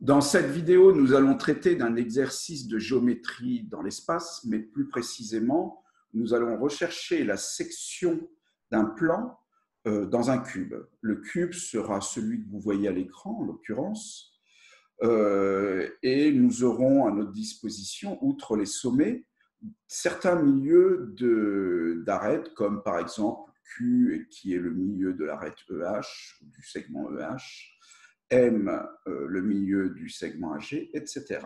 Dans cette vidéo, nous allons traiter d'un exercice de géométrie dans l'espace, mais plus précisément, nous allons rechercher la section d'un plan dans un cube. Le cube sera celui que vous voyez à l'écran, en l'occurrence, et nous aurons à notre disposition, outre les sommets, certains milieux d'arêtes, comme par exemple Q, qui est le milieu de l'arête EH, du segment EH, M, le milieu du segment AG, etc.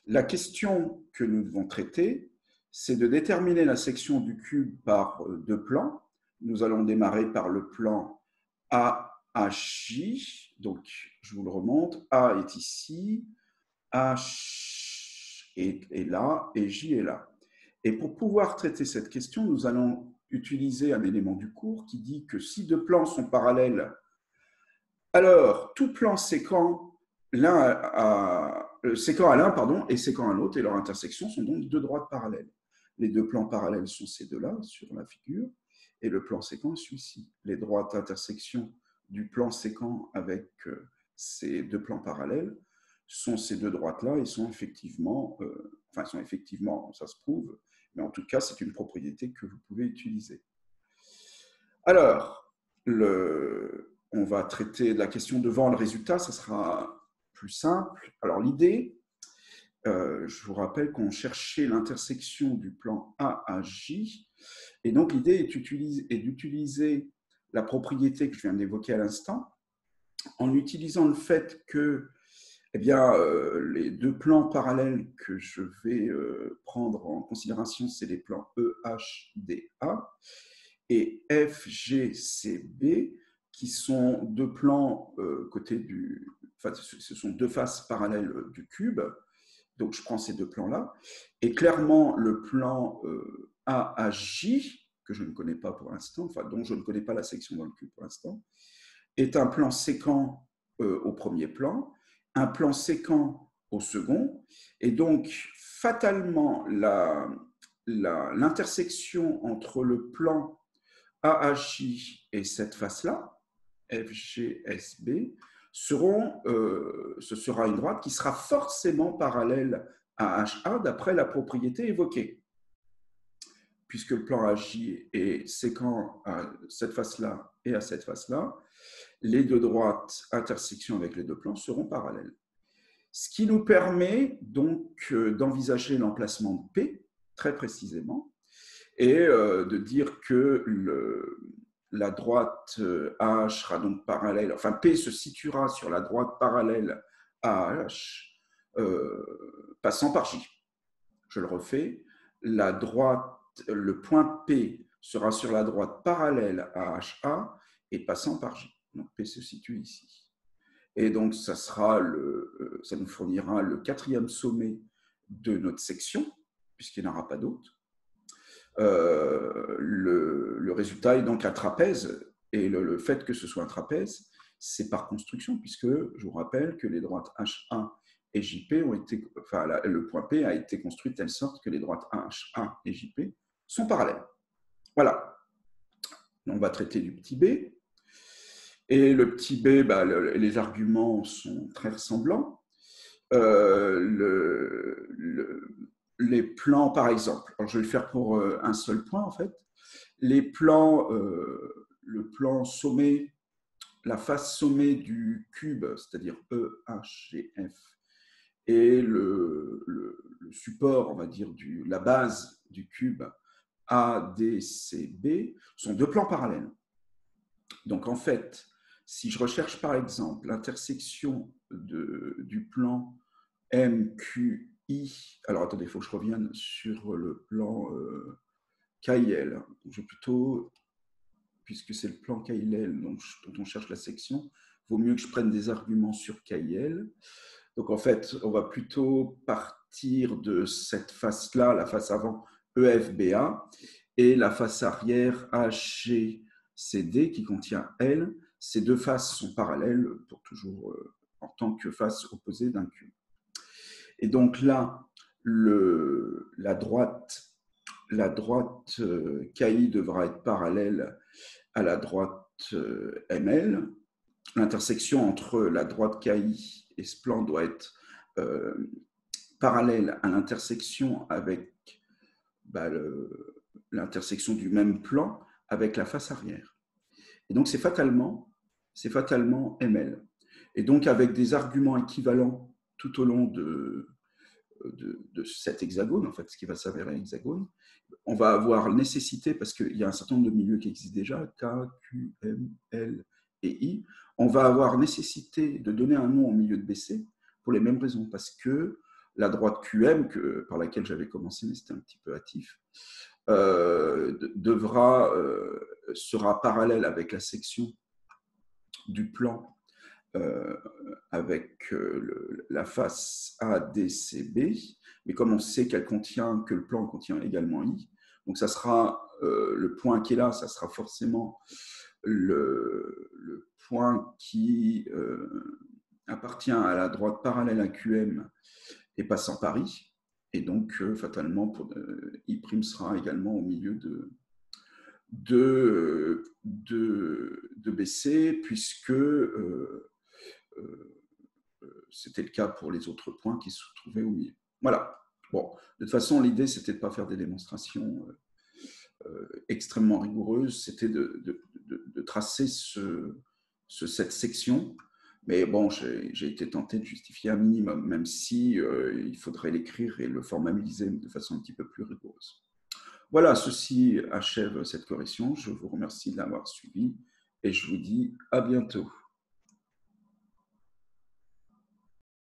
La question que nous devons traiter, c'est de déterminer la section du cube par deux plans. Nous allons démarrer par le plan AHJ. Donc, je vous le remonte. A est ici, H est là et J est là. Et pour pouvoir traiter cette question, nous allons utiliser un élément du cours qui dit que si deux plans sont parallèles, alors tout plan séquent à l'un et séquent à l'autre, et leur intersection sont donc deux droites parallèles. Les deux plans parallèles sont ces deux-là sur la figure, et le plan séquent est celui-ci. Les droites intersection du plan séquent avec ces deux plans parallèles sont ces deux droites-là et sont effectivement, ça se prouve, mais en tout cas, c'est une propriété que vous pouvez utiliser. Alors, on va traiter de la question devant le résultat, ça sera plus simple. Alors, l'idée, je vous rappelle qu'on cherchait l'intersection du plan A à J, et donc l'idée est d'utiliser la propriété que je viens d'évoquer à l'instant, en utilisant le fait que les deux plans parallèles que je vais prendre en considération, c'est les plans EHDA et FGCB, qui sont deux plans ce sont deux faces parallèles du cube. Donc, je prends ces deux plans-là. Et clairement, le plan AJ, que je ne connais pas pour l'instant, dont je ne connais pas la section dans le cube pour l'instant, est un plan séquent au premier plan, un plan séquent au second, et donc fatalement l'intersection entre le plan AHJ et cette face-là, FGSB, ce sera une droite qui sera forcément parallèle à HA d'après la propriété évoquée. Puisque le plan AJ est séquent à cette face-là et à cette face-là, les deux droites intersection avec les deux plans seront parallèles. Ce qui nous permet donc d'envisager l'emplacement de P, très précisément, et de dire que la droite H sera donc parallèle, enfin P se situera sur la droite parallèle à H, passant par J. Je le refais, le point P sera sur la droite parallèle à HA et passant par J. Donc P se situe ici. Et donc ça nous fournira le quatrième sommet de notre section, puisqu'il n'y en aura pas d'autre. Le résultat est donc un trapèze, et le fait que ce soit un trapèze, c'est par construction, puisque je vous rappelle que les droites HA et JP le point P a été construit de telle sorte que les droites HA et JP sont parallèles. Voilà. On va traiter du petit b. Et le petit b, les arguments sont très ressemblants. Les plans, par exemple, alors je vais le faire pour un seul point en fait. Les plans, le plan sommet, la face sommet du cube, c'est-à-dire E, H et F, et le support, on va dire, la base du cube ADCB sont deux plans parallèles. Donc en fait, si je recherche par exemple l'intersection du plan MQI, alors attendez, il faut que je revienne sur le plan KIL. Je vais plutôt, puisque c'est le plan KIL dont on cherche la section, il vaut mieux que je prenne des arguments sur KIL. Donc en fait, on va plutôt partir de cette face-là, la face avant EFBA, et la face arrière HGCD qui contient L. Ces deux faces sont parallèles pour toujours en tant que face opposée d'un cube. Et donc là, la droite KI devra être parallèle à la droite ML. l'intersection entre la droite KI et ce plan doit être euh, parallèle à l'intersection avec bah, l'intersection du même plan avec la face arrière. Et donc, c'est fatalement ML. Et donc, avec des arguments équivalents tout au long de cet hexagone, en fait, ce qui va s'avérer hexagone, on va avoir nécessité, parce qu'il y a un certain nombre de milieux qui existent déjà, K, Q, M, L et I, on va avoir nécessité de donner un nom au milieu de BC pour les mêmes raisons, parce que la droite QM, par laquelle j'avais commencé, mais c'était un petit peu hâtif, sera parallèle avec la section du plan avec la face ADCB, mais comme on sait que le plan contient également I, donc ça sera le point qui est là, ça sera forcément le point qui appartient à la droite parallèle à QM et passant par I, et donc fatalement I' sera également au milieu de BC, puisque c'était le cas pour les autres points qui se trouvaient au milieu. Voilà. Bon, de toute façon, l'idée, c'était de ne pas faire des démonstrations extrêmement rigoureuses, c'était de tracer cette section. Mais bon, j'ai été tenté de justifier un minimum, même si il faudrait l'écrire et le formaliser de façon un petit peu plus rigoureuse. Voilà, ceci achève cette correction. Je vous remercie de l'avoir suivi et je vous dis à bientôt.